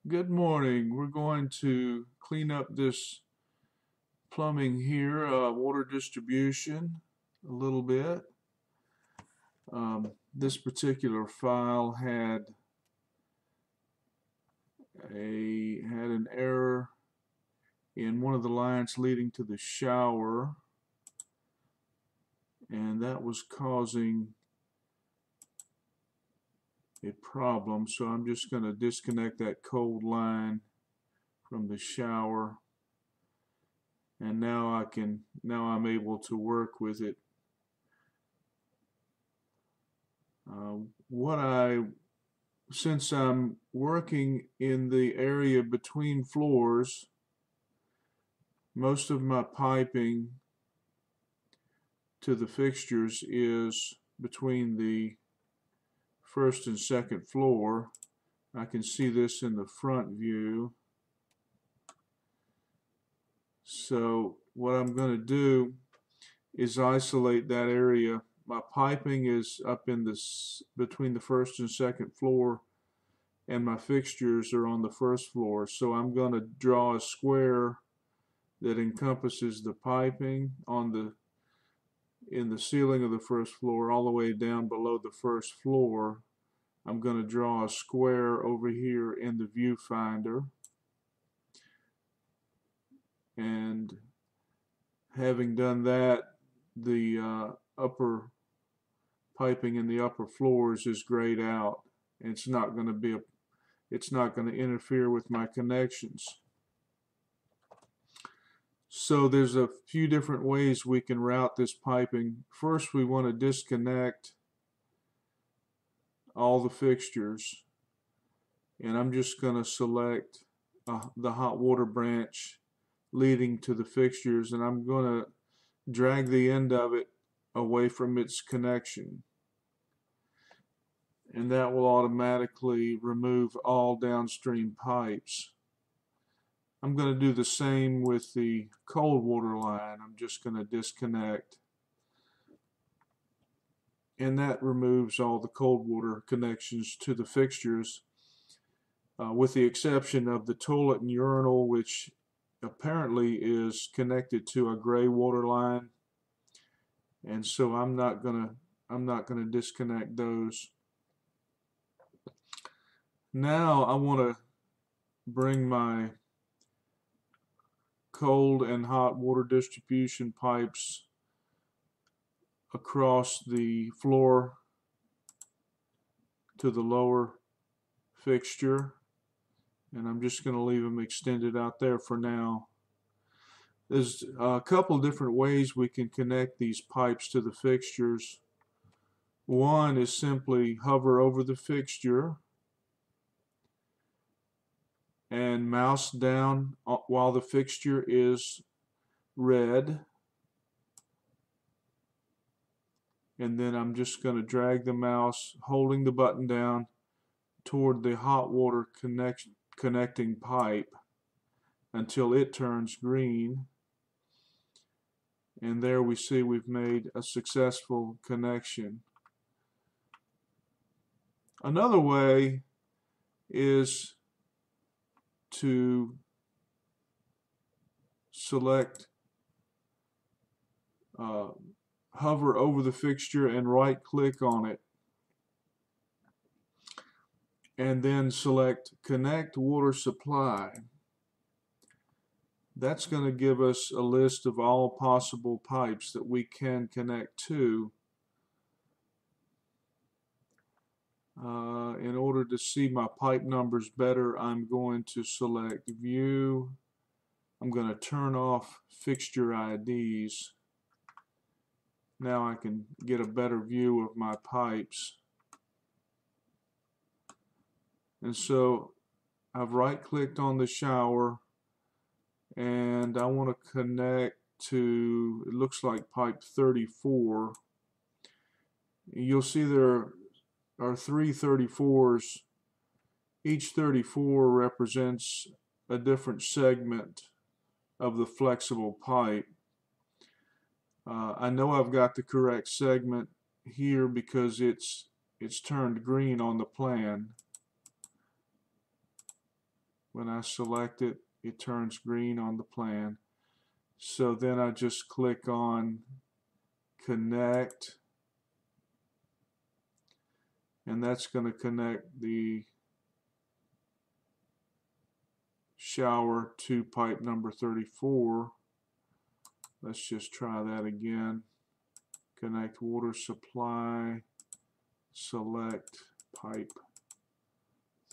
Good morning. We're going to clean up this plumbing here, water distribution a little bit. This particular file had an error in one of the lines leading to the shower, and that was causing a problem. So I'm just going to disconnect that cold line from the shower, and now I'm able to work with it. What I Since I'm working in the area between floors, most of my piping to the fixtures is between the first and second floor. I can see this in the front view. So what I'm going to do is isolate that area. My piping is up in this between the first and second floor, and my fixtures are on the first floor. So I'm going to draw a square that encompasses the piping in the ceiling of the first floor all the way down below the first floor. I'm going to draw a square over here in the viewfinder, and having done that, the upper piping in the upper floors is grayed out. It's not going to interfere with my connections. So there's a few different ways we can route this piping. First, we want to disconnect all the fixtures, and I'm just going to select the hot water branch leading to the fixtures, and I'm going to drag the end of it away from its connection, and that will automatically remove all downstream pipes. I'm going to do the same with the cold water line. I'm just going to disconnect, and that removes all the cold water connections to the fixtures, with the exception of the toilet and urinal, which apparently is connected to a gray water line, and so I'm not gonna disconnect those. Now I want to bring my cold and hot water distribution pipes across the floor to the lower fixture, and I'm just going to leave them extended out there for now. There's a couple different ways we can connect these pipes to the fixtures. One is simply hover over the fixture and mouse down while the fixture is red, and then I'm just going to drag the mouse holding the button down toward the hot water connecting pipe until it turns green, and there we see we've made a successful connection. Another way is to select, hover over the fixture and right click on it, and then select Connect Water Supply. That's going to give us a list of all possible pipes that we can connect to. In order to see my pipe numbers better, I'm going to select View. I'm going to turn off Fixture IDs. Now I can get a better view of my pipes. And so I've right-clicked on the shower, and I want to connect to, it looks like pipe 34. You'll see there are three 34s. Each 34 represents a different segment of the flexible pipe. I know I've got the correct segment here because it's turned green on the plan. When I select it, it turns green on the plan. So then I just click on connect, and that's going to connect the shower to pipe number 34. Let's just try that again. Connect water supply, select pipe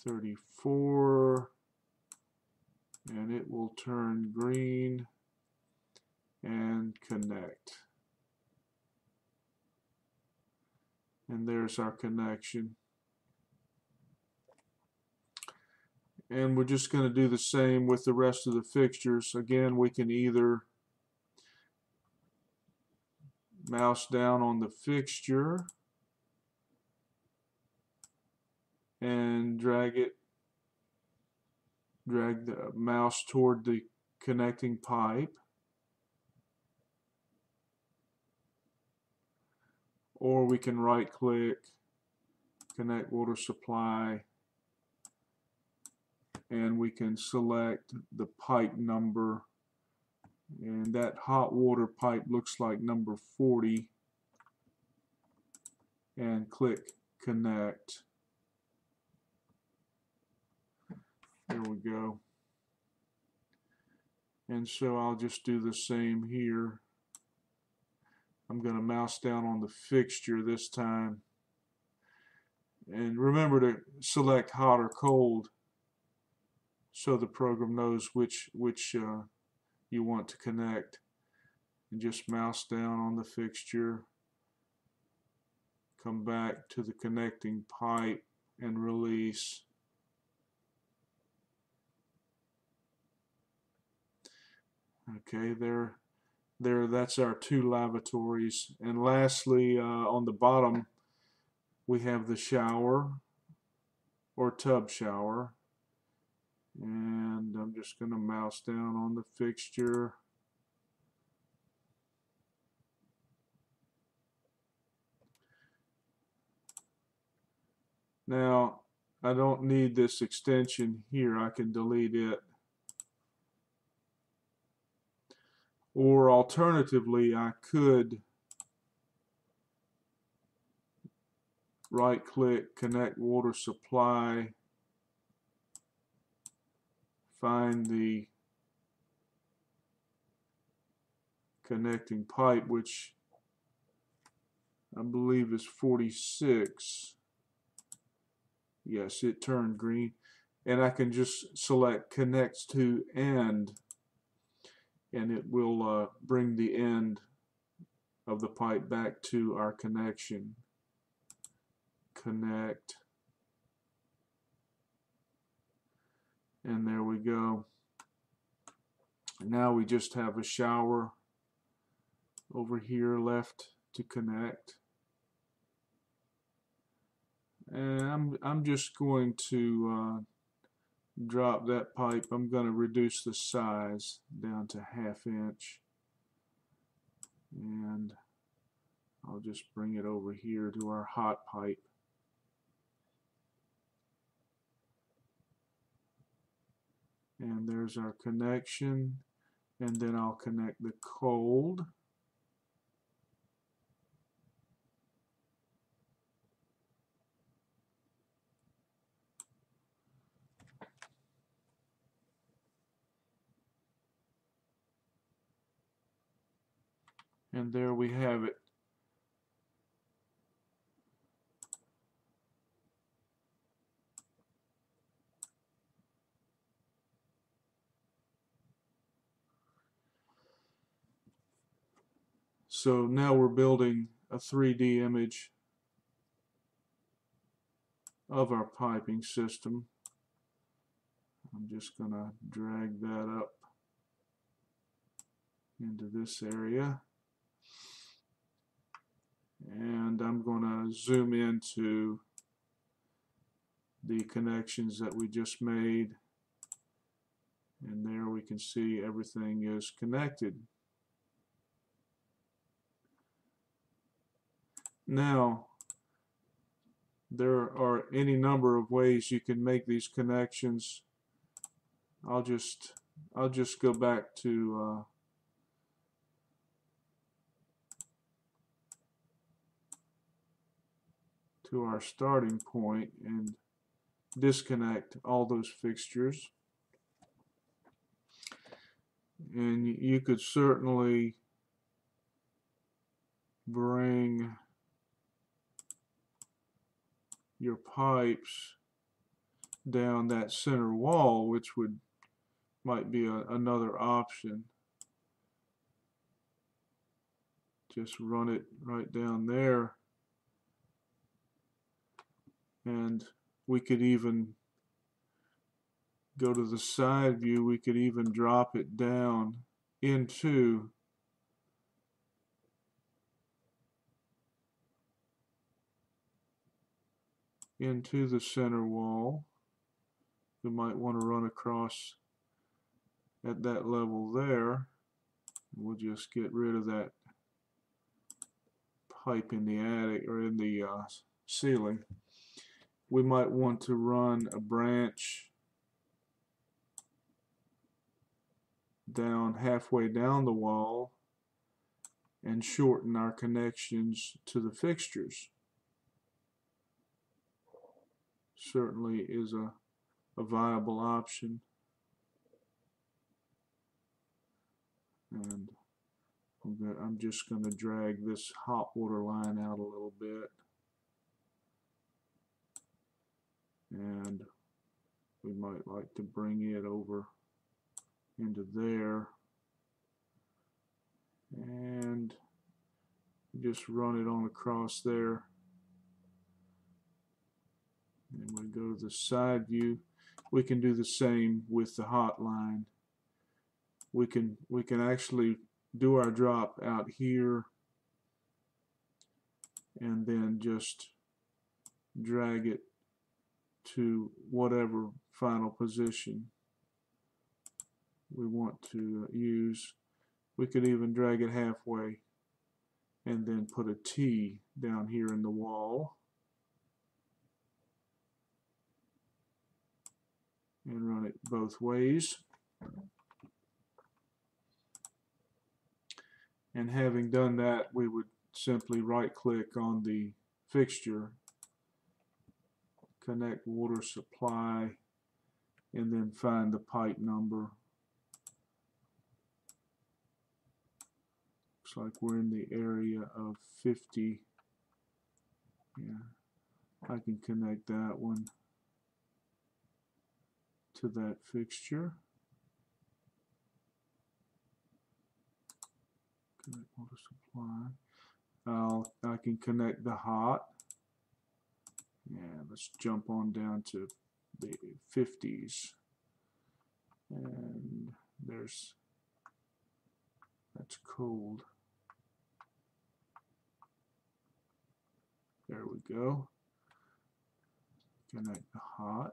34, and it will turn green and connect. And there's our connection. And we're just going to do the same with the rest of the fixtures. Again, we can either mouse down on the fixture and drag the mouse toward the connecting pipe, or we can right click, connect water supply, and we can select the pipe number, and that hot water pipe looks like number 40, and click connect. There we go. And so I'll just do the same here. I'm going to mouse down on the fixture this time. And remember to select hot or cold so the program knows which you want to connect. And just mouse down on the fixture, come back to the connecting pipe and release. Okay, that's our 2 lavatories. And lastly, on the bottom, we have the shower or tub shower. And I'm just going to mouse down on the fixture. Now, I don't need this extension here. I can delete it. Or alternatively, I could right click, connect water supply, find the connecting pipe, which I believe is 46. Yes, it turned green. And I can just select connects to end, and it will bring the end of the pipe back to our connection. Connect. And there we go. Now we just have a shower over here left to connect. And I'm just going to drop that pipe. I'm going to reduce the size down to 1/2 inch. And I'll just bring it over here to our hot pipe. And there's our connection. And then I'll connect the cold. And there we have it. So now we're building a 3D image of our piping system. I'm just going to drag that up into this area. And I'm going to zoom into the connections that we just made. And there we can see everything is connected. Now, there are any number of ways you can make these connections. I'll just go back to our starting point and disconnect all those fixtures. And you could certainly bring your pipes down that center wall, which might be another option. Just run it right down there, and we could even go to the side view. We could even drop it down into the center wall. We might want to run across at that level there. We'll just get rid of that pipe in the attic or in the ceiling. We might want to run a branch down halfway down the wall and shorten our connections to the fixtures. Certainly is a viable option. And I'm just going to drag this hot water line out a little bit. And we might like to bring it over into there. And just run it on across there. And we go to the side view. We can do the same with the hot line. We can actually do our drop out here and then just drag it to whatever final position we want to use. We could even drag it halfway and then put a T down here in the wall and run it both ways. And having done that, we would simply right-click on the fixture, connect water supply, and then find the pipe number. Looks like we're in the area of 50. Yeah, I can connect that one to that fixture. Connect water supply. I can connect the hot. Yeah, let's jump on down to the 50s. And that's cold. There we go. Connect the hot.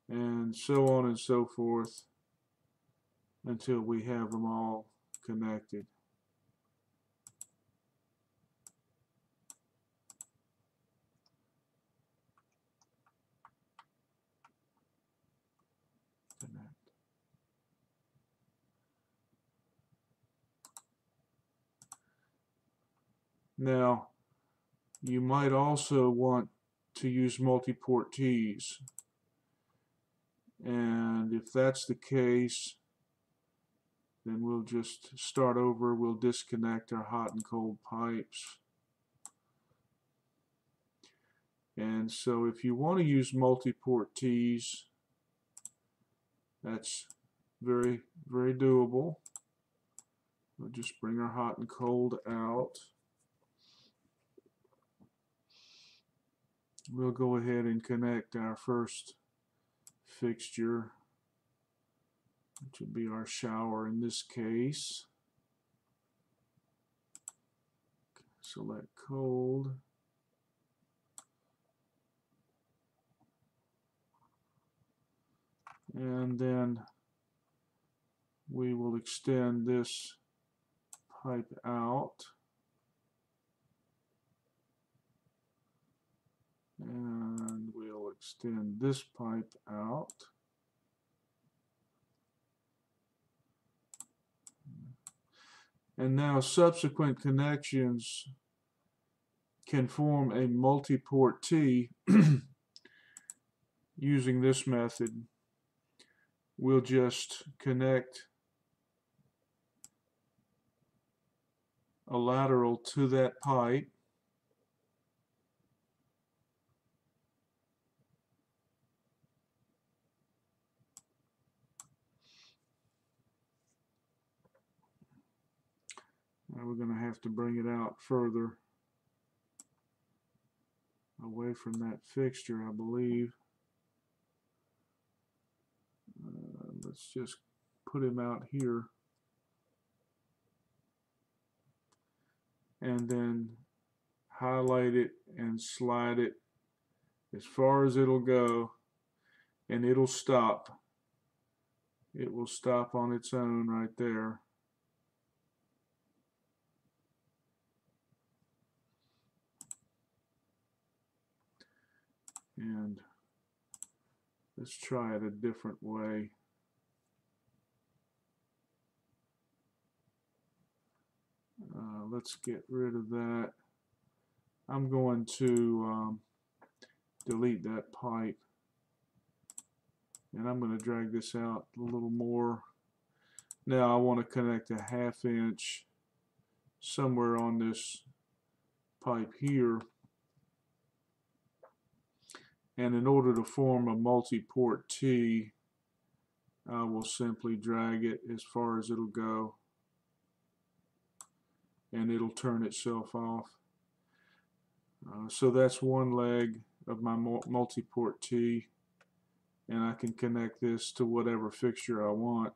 And so on and so forth until we have them all connected. Connect. Now, you might also want to use multi-port T's. And if that's the case, then we'll just start over. We'll disconnect our hot and cold pipes. And so if you want to use multi-port T's, that's very, very doable. We'll just bring our hot and cold out. We'll go ahead and connect our first fixture, which will be our shower in this case. Select cold. And then we will extend this pipe out. And we'll extend this pipe out. And now subsequent connections can form a multi-port T using this method. We'll just connect a lateral to that pipe, now we're going to have to bring it out further away from that fixture, I believe. Let's just put him out here, and then highlight it and slide it as far as it'll go, and it'll stop. It will stop on its own right there. And let's try it a different way. Let's get rid of that. I'm going to delete that pipe, and I'm going to drag this out a little more. Now I want to connect a 1/2 inch somewhere on this pipe here, and in order to form a multi-port T, I will simply drag it as far as it'll go, and it'll turn itself off. So that's one leg of my multi-port T, and I can connect this to whatever fixture I want.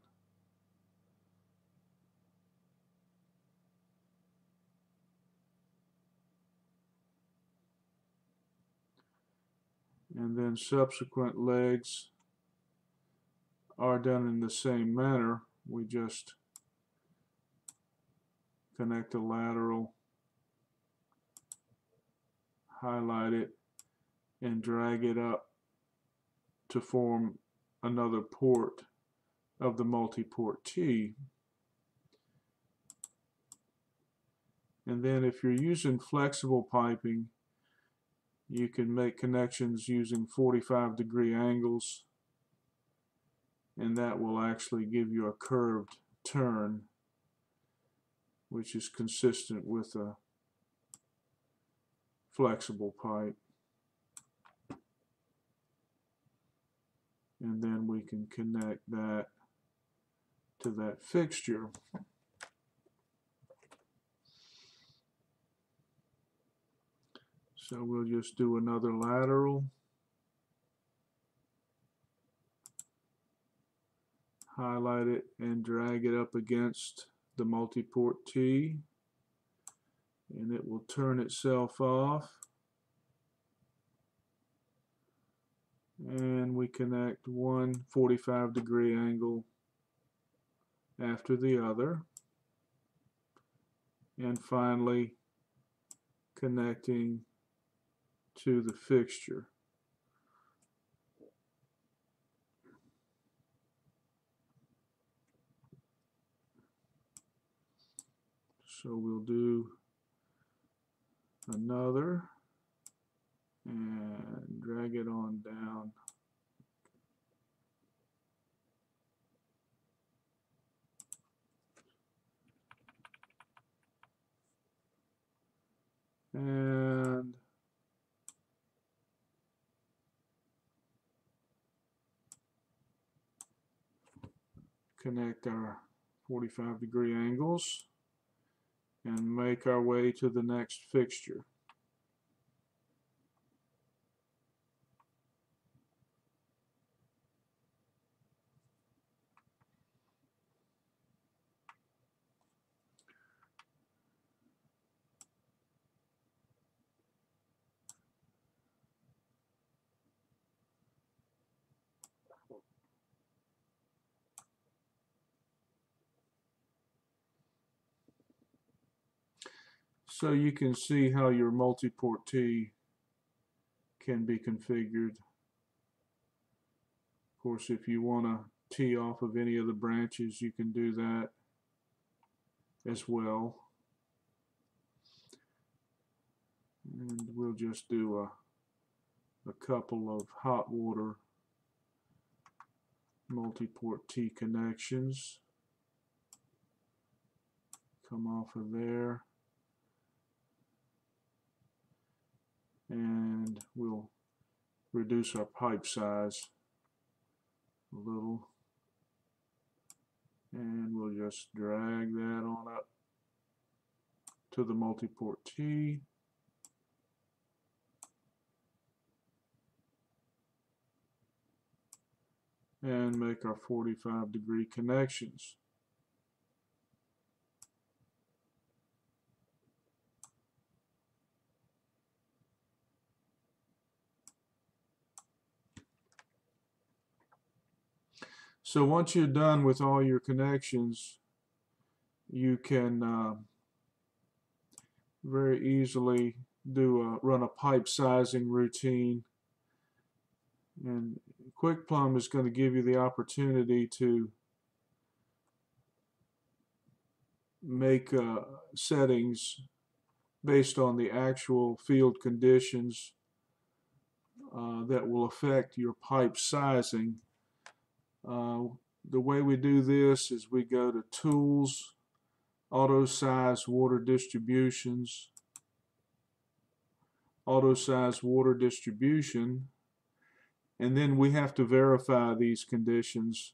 And then subsequent legs are done in the same manner. We just connect a lateral, highlight it, and drag it up to form another port of the multi-port T. And then if you're using flexible piping, you can make connections using 45-degree angles, and that will actually give you a curved turn, which is consistent with a flexible pipe. And then we can connect that to that fixture. So we'll just do another lateral, highlight it, and drag it up against the multi-port T, and it will turn itself off. And we connect one 45-degree angle after the other, and finally connecting to the fixture. So we'll do another and drag it on down. And connect our 45-degree angles and make our way to the next fixture. So you can see how your multi-port T can be configured. Of course, if you want to tee off of any of the branches, you can do that. as well. And we'll just do a couple of hot water multi-port T connections. Come off of there. And we'll reduce our pipe size a little. And we'll just drag that on up to the multi-port T. And make our 45-degree connections. So once you're done with all your connections, you can very easily run a pipe sizing routine. And QuickPlumb is going to give you the opportunity to make settings based on the actual field conditions that will affect your pipe sizing. The way we do this is we go to Tools, Auto Size Water Distributions, Auto Size Water Distribution, and then we have to verify these conditions.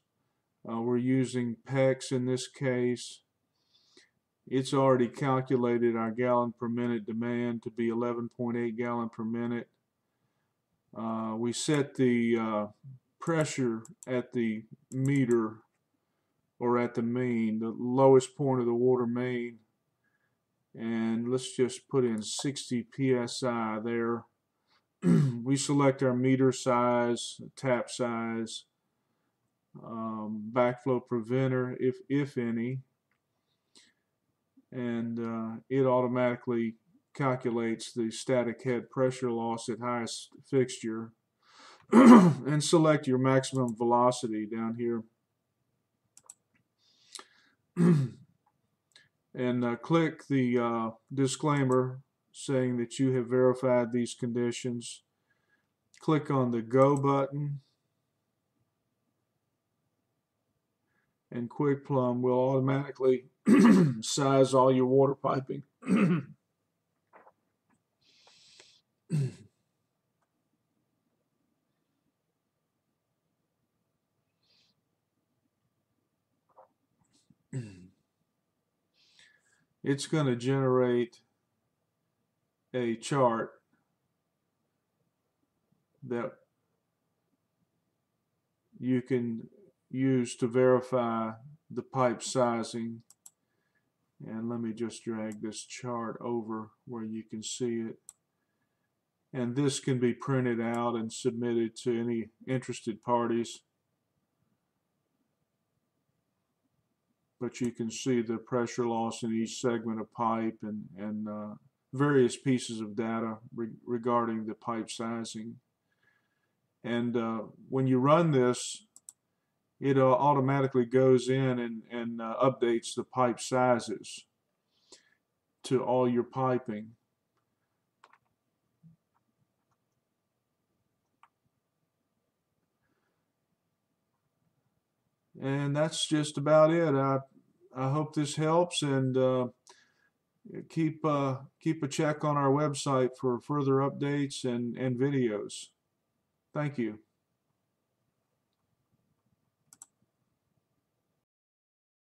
We're using PEX in this case. It's already calculated our gallon per minute demand to be 11.8 gallon per minute. We set the pressure at the meter or at the main, the lowest point of the water main, and let's just put in 60 psi there. We select our meter size, tap size, backflow preventer if any, and it automatically calculates the static head pressure loss at highest fixture. And select your maximum velocity down here. And click the disclaimer saying that you have verified these conditions. Click on the Go button, and QuickPlumb will automatically size all your water piping. It's going to generate a chart that you can use to verify the pipe sizing. And let me just drag this chart over where you can see it. And this can be printed out and submitted to any interested parties. But you can see the pressure loss in each segment of pipe and various pieces of data regarding the pipe sizing. And when you run this, it automatically goes in and updates the pipe sizes to all your piping. And that's just about it. I hope this helps, and keep a check on our website for further updates and videos. Thank you.